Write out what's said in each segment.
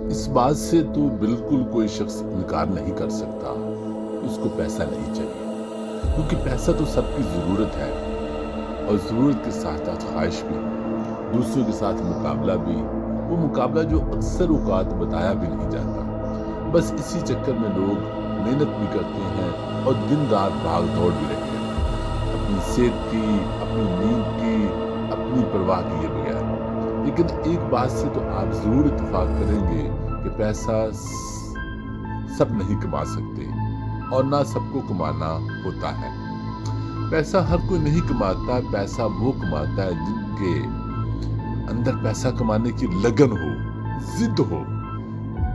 اس بات سے تو بالکل کوئی شخص انکار نہیں کر سکتا کہ اس کو پیسہ نہیں چاہیے، کیونکہ پیسہ تو سب کی ضرورت ہے، اور ضرورت کے ساتھ ساتھ خواہش بھی، دوسروں کے ساتھ مقابلہ بھی، وہ مقابلہ جو اکثر اوقات بتایا بھی نہیں جاتا۔ بس اسی چکر میں لوگ محنت بھی کرتے ہیں اور دن رات بھاگ دوڑ بھی رہتے ہیں، اپنی صحت کی، اپنی نیند کی، اپنی پرواہ کیے بغیر۔ لیکن ایک بات سے تو آپ ضرور اتفاق کریں گے کہ پیسہ سب نہیں کما سکتے، اور نہ سب کو کمانا ہوتا ہے۔ پیسہ ہر کوئی نہیں کماتا، پیسہ وہ کماتا ہے جن کے اندر پیسہ کمانے کی لگن ہو، ضد ہو،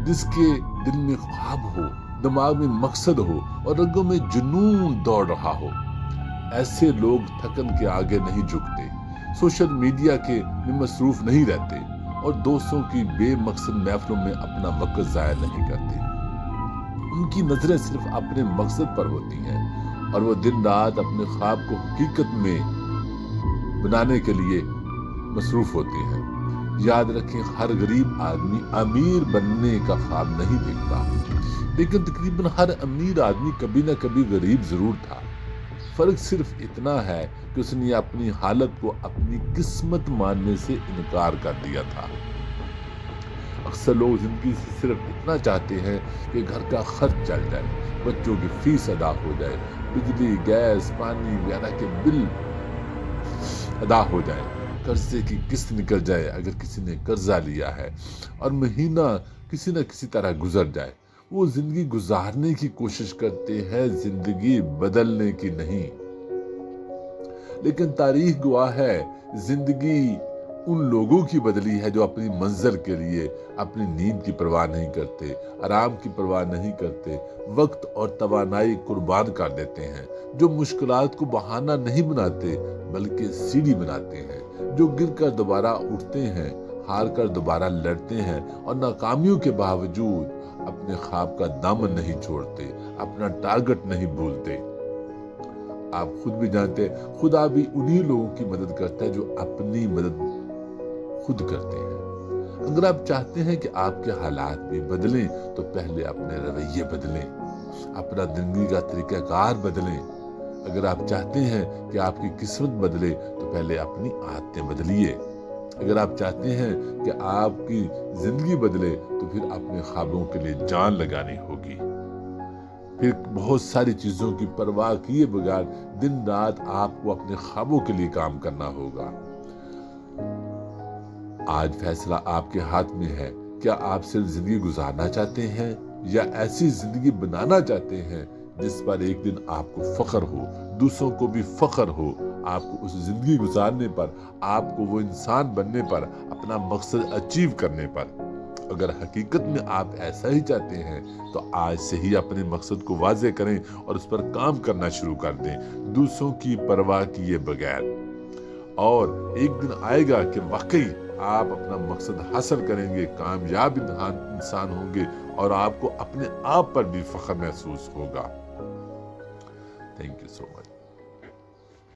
جس کے دل میں خواب ہو، دماغ میں مقصد ہو اور رگوں میں جنون دوڑ رہا ہو۔ ایسے لوگ تھکن کے آگے نہیں جھکتے، سوشل میڈیا کے میں مصروف نہیں رہتے، اور دوستوں کی بے مقصد محفلوں میں اپنا وقت ضائع نہیں کرتے۔ ان کی نظریں صرف اپنے مقصد پر ہوتی ہیں، اور وہ دن رات اپنے خواب کو حقیقت میں بنانے کے لیے مصروف ہوتے ہیں۔ یاد رکھیں، ہر غریب آدمی امیر بننے کا خواب نہیں دیکھتا، لیکن تقریباً ہر امیر آدمی کبھی نہ کبھی غریب ضرور تھا۔ فرق صرف اتنا ہے کہ اس نے اپنی حالت کو اپنی قسمت ماننے سے انکار کر دیا تھا۔ اکثر لوگ زندگی سے صرف اتنا چاہتے ہیں کہ گھر کا خرچ چل جائے، بچوں کی فیس ادا ہو جائے، بجلی، گیس، پانی وغیرہ کے بل ادا ہو جائے، قرضے کی قسط نکل جائے اگر کسی نے قرضہ لیا ہے، اور مہینہ کسی نہ کسی طرح گزر جائے۔ وہ زندگی گزارنے کی کوشش کرتے ہیں، زندگی بدلنے کی نہیں۔ لیکن تاریخ گواہ ہے، زندگی ان لوگوں کی بدلی ہے جو اپنی منزل کے لیے اپنی نیند کی پرواہ نہیں کرتے، آرام کی پرواہ نہیں کرتے، وقت اور توانائی قربان کر دیتے ہیں، جو مشکلات کو بہانہ نہیں بناتے بلکہ سیڑھی بناتے ہیں، جو گر کر دوبارہ اٹھتے ہیں، ہار کر دوبارہ لڑتے ہیں، اور ناکامیوں کے باوجود اپنے خواب کا دامن نہیں چھوڑتے، اپنا ٹارگٹ نہیں بھولتے۔ آپ خود بھی جانتے ہیں، خدا بھی انہی لوگوں کی مدد کرتا ہے جو اپنی مدد خود کرتے ہیں۔ اگر آپ چاہتے ہیں کہ آپ کے حالات بھی بدلیں تو پہلے اپنے رویے بدلیں، اپنا زندگی کا طریقہ کار بدلیں۔ اگر آپ چاہتے ہیں کہ آپ کی قسمت بدلے تو پہلے اپنی عادتیں بدلیے۔ اگر آپ چاہتے ہیں کہ آپ کی زندگی بدلے تو پھر اپنے خوابوں کے لیے جان لگانی ہوگی۔ پھر بہت ساری چیزوں کی پرواہ کیے بغیر دن رات آپ کو اپنے خوابوں کے لیے کام کرنا ہوگا۔ آج فیصلہ آپ کے ہاتھ میں ہے، کیا آپ صرف زندگی گزارنا چاہتے ہیں یا ایسی زندگی بنانا چاہتے ہیں جس پر ایک دن آپ کو فخر ہو، دوسروں کو بھی فخر ہو، آپ کو اس زندگی گزارنے پر، آپ کو وہ انسان بننے پر، اپنا مقصد اچیو کرنے پر۔ اگر حقیقت میں آپ ایسا ہی چاہتے ہیں تو آج سے ہی اپنے مقصد کو واضح کریں اور اس پر کام کرنا شروع کر دیں، دوسروں کی پرواہ کیے بغیر۔ اور ایک دن آئے گا کہ واقعی آپ اپنا مقصد حاصل کریں گے، کامیاب انسان ہوں گے، اور آپ کو اپنے آپ پر بھی فخر محسوس ہوگا۔ Thank you so much.